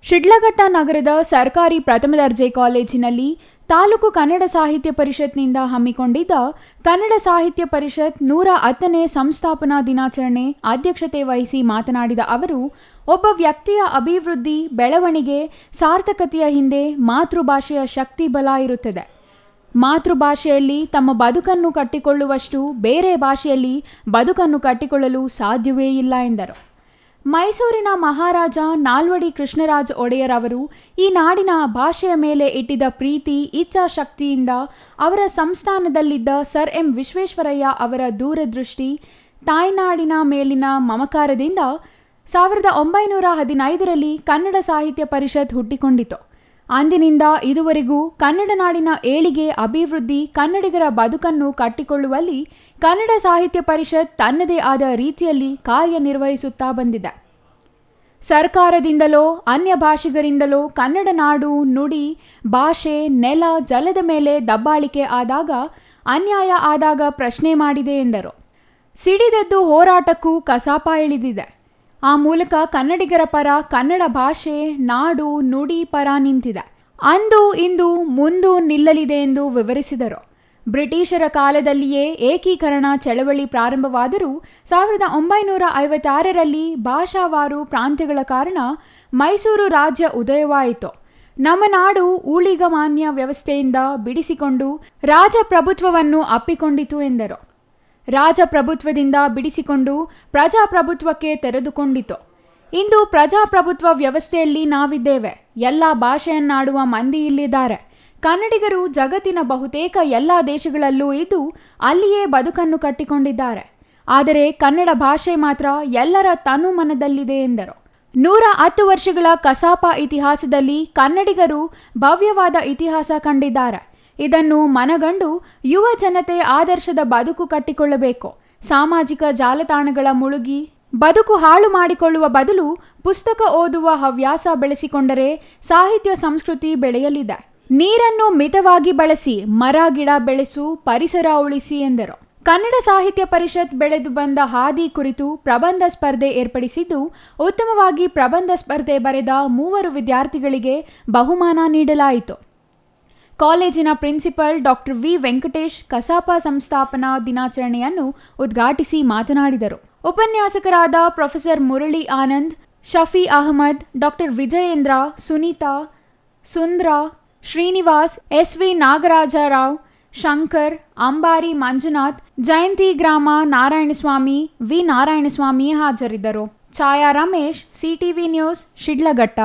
ಶಿಡ್ಲಘಟ್ಟ ನಗರದ ಸರ್ಕಾರಿ ಪ್ರಥಮ ದರ್ಜೆ ಕಾಲೇಜಿನಲ್ಲಿ ತಾಲೂಕು ಕನ್ನಡ ಸಾಹಿತ್ಯ ಪರಿಷತ್ನಿಂದ ಹಮ್ಮಿಕೊಂಡಿದ್ದ ಕನ್ನಡ ಸಾಹಿತ್ಯ ಪರಿಷತ್ 110ನೇ ಸಂಸ್ಥಾಪನಾ ದಿನಾಚರಣೆ ಅಧ್ಯಕ್ಷತೆ ವಹಿಸಿ ಮಾತನಾಡಿದ ಅವರು, ಒಬ್ಬ ವ್ಯಕ್ತಿಯ ಅಭಿವೃದ್ಧಿ, ಬೆಳವಣಿಗೆ, ಸಾರ್ಥಕತೆಯ ಹಿಂದೆ ಮಾತೃಭಾಷೆಯ ಶಕ್ತಿ ಬಲ ಇರುತ್ತದೆ. ಮಾತೃಭಾಷೆಯಲ್ಲಿ ತಮ್ಮ ಬದುಕನ್ನು ಕಟ್ಟಿಕೊಳ್ಳುವಷ್ಟು ಬೇರೆ ಭಾಷೆಯಲ್ಲಿ ಬದುಕನ್ನು ಕಟ್ಟಿಕೊಳ್ಳಲು ಸಾಧ್ಯವೇ ಇಲ್ಲ ಎಂದರು. ಮೈಸೂರಿನ ಮಹಾರಾಜ ನಾಲ್ವಡಿ ಕೃಷ್ಣರಾಜ ಒಡೆಯರ್ ಅವರು ಈ ನಾಡಿನ ಭಾಷೆಯ ಮೇಲೆ ಇಟ್ಟಿದ್ದ ಪ್ರೀತಿ, ಇಚ್ಛಾಶಕ್ತಿಯಿಂದ ಅವರ ಸಂಸ್ಥಾನದಲ್ಲಿದ್ದ ಸರ್ ಎಂ ವಿಶ್ವೇಶ್ವರಯ್ಯ ಅವರ ದೂರದೃಷ್ಟಿ, ತಾಯ್ನಾಡಿನ ಮೇಲಿನ ಮಮಕಾರದಿಂದ 1915ರಲ್ಲಿ ಕನ್ನಡ ಸಾಹಿತ್ಯ ಪರಿಷತ್ ಹುಟ್ಟಿಕೊಂಡಿತು. ಅಂದಿನಿಂದ ಇದುವರೆಗೂ ಕನ್ನಡ ನಾಡಿನ ಏಳಿಗೆ, ಅಭಿವೃದ್ಧಿ, ಕನ್ನಡಿಗರ ಬದುಕನ್ನು ಕಟ್ಟಿಕೊಳ್ಳುವಲ್ಲಿ ಕನ್ನಡ ಸಾಹಿತ್ಯ ಪರಿಷತ್ ತನ್ನದೇ ಆದ ರೀತಿಯಲ್ಲಿ ಕಾರ್ಯನಿರ್ವಹಿಸುತ್ತಾ ಬಂದಿದೆ. ಸರ್ಕಾರದಿಂದಲೋ ಅನ್ಯ ಭಾಷಿಗರಿಂದಲೋ ಕನ್ನಡ ನಾಡು, ನುಡಿ, ಭಾಷೆ, ನೆಲ, ಜಲದ ಮೇಲೆ ದಬ್ಬಾಳಿಕೆ ಆದಾಗ, ಅನ್ಯಾಯ ಆದಾಗ ಪ್ರಶ್ನೆ ಮಾಡಿದೆ ಎಂದರು. ಸಿಡಿದೆದ್ದು ಹೋರಾಟಕ್ಕೂ ಕಸಾಪ ಇಳಿದಿದೆ. ಆ ಮೂಲಕ ಕನ್ನಡಿಗರ ಪರ, ಕನ್ನಡ ಭಾಷೆ, ನಾಡು, ನುಡಿ ಪರ ನಿಂತಿದೆ. ಅಂದು ಇಂದು ಮುಂದು ನಿಲ್ಲಲಿದೆ ಎಂದು ವಿವರಿಸಿದರು. ಬ್ರಿಟಿಷರ ಕಾಲದಲ್ಲಿಯೇ ಏಕೀಕರಣ ಚಳವಳಿ ಪ್ರಾರಂಭವಾದರೂ 1956ರಲ್ಲಿ ಭಾಷಾವಾರು ಪ್ರಾಂತ್ಯಗಳ ಕಾರಣ ಮೈಸೂರು ರಾಜ್ಯ ಉದಯವಾಯಿತು. ನಮ್ಮ ನಾಡು ಊಳಿಗಮಾನ್ಯ ವ್ಯವಸ್ಥೆಯಿಂದ ಬಿಡಿಸಿಕೊಂಡು ರಾಜಪ್ರಭುತ್ವವನ್ನು ಅಪ್ಪಿಕೊಂಡಿತು ಎಂದರು. ರಾಜಪ್ರಭುತ್ವದಿಂದ ಬಿಡಿಸಿಕೊಂಡು ಪ್ರಜಾಪ್ರಭುತ್ವಕ್ಕೆ ತೆರೆದುಕೊಂಡಿತು. ಇಂದು ಪ್ರಜಾಪ್ರಭುತ್ವ ವ್ಯವಸ್ಥೆಯಲ್ಲಿ ನಾವಿದ್ದೇವೆ. ಎಲ್ಲ ಭಾಷೆಯನ್ನಾಡುವ ಮಂದಿ ಇಲ್ಲಿದ್ದಾರೆ. ಕನ್ನಡಿಗರು ಜಗತ್ತಿನ ಬಹುತೇಕ ಎಲ್ಲ ದೇಶಗಳಲ್ಲೂ ಇದ್ದು ಅಲ್ಲಿಯೇ ಬದುಕನ್ನು ಕಟ್ಟಿಕೊಂಡಿದ್ದಾರೆ. ಆದರೆ ಕನ್ನಡ ಭಾಷೆ ಮಾತ್ರ ಎಲ್ಲರ ತನು ಮನದಲ್ಲಿದೆ ಎಂದರು. 110 ವರ್ಷಗಳ ಕಸಾಪ ಇತಿಹಾಸದಲ್ಲಿ ಕನ್ನಡಿಗರು ಭವ್ಯವಾದ ಇತಿಹಾಸ ಕಂಡಿದ್ದಾರೆ. ಇದನ್ನು ಮನಗಂಡು ಯುವ ಜನತೆ ಆದರ್ಶದ ಬದುಕು ಕಟ್ಟಿಕೊಳ್ಳಬೇಕು. ಸಾಮಾಜಿಕ ಜಾಲತಾಣಗಳ ಮುಳುಗಿ ಬದುಕು ಹಾಳು ಮಾಡಿಕೊಳ್ಳುವ ಬದಲು ಪುಸ್ತಕ ಓದುವ ಹವ್ಯಾಸ ಬೆಳೆಸಿಕೊಂಡರೆ ಸಾಹಿತ್ಯ ಸಂಸ್ಕೃತಿ ಬೆಳೆಯಲಿದೆ. ನೀರನ್ನು ಮಿತವಾಗಿ ಬಳಸಿ, ಮರ ಗಿಡ ಬೆಳೆಸು, ಪರಿಸರ ಉಳಿಸಿ ಎಂದರು. ಕನ್ನಡ ಸಾಹಿತ್ಯ ಪರಿಷತ್ ಬೆಳೆದು ಬಂದ ಹಾದಿ ಕುರಿತು ಪ್ರಬಂಧ ಸ್ಪರ್ಧೆ ಏರ್ಪಡಿಸಿದ್ದು, ಉತ್ತಮವಾಗಿ ಪ್ರಬಂಧ ಸ್ಪರ್ಧೆ ಬರೆದ 3 ವಿದ್ಯಾರ್ಥಿಗಳಿಗೆ ಬಹುಮಾನ ನೀಡಲಾಯಿತು. ಕಾಲೇಜಿನ ಪ್ರಿನ್ಸಿಪಲ್ ಡಾಕ್ಟರ್ ವಿ ವೆಂಕಟೇಶ್ ಕಸಾಪ ಸಂಸ್ಥಾಪನಾ ದಿನಾಚರಣೆಯನ್ನು ಉದ್ಘಾಟಿಸಿ ಮಾತನಾಡಿದರು. ಉಪನ್ಯಾಸಕರಾದ professor Murali Anand, Shafi Ahmed, doctor Vijayendra, Sunitha, Sundra, Srinivas, S V. Nagarajarao, Shankar, Ambari Manjunath, Jayanthi ಗ್ರಾಮ ನಾರಾಯಣಸ್ವಾಮಿ, ವಿ ನಾರಾಯಣಸ್ವಾಮಿ ಹಾಜರಿದ್ದರು. ಛಾಯಾ ರಮೇಶ್, ಸಿಟಿವಿ ನ್ಯೂಸ್, ಶಿಡ್ಲಘಟ್ಟ.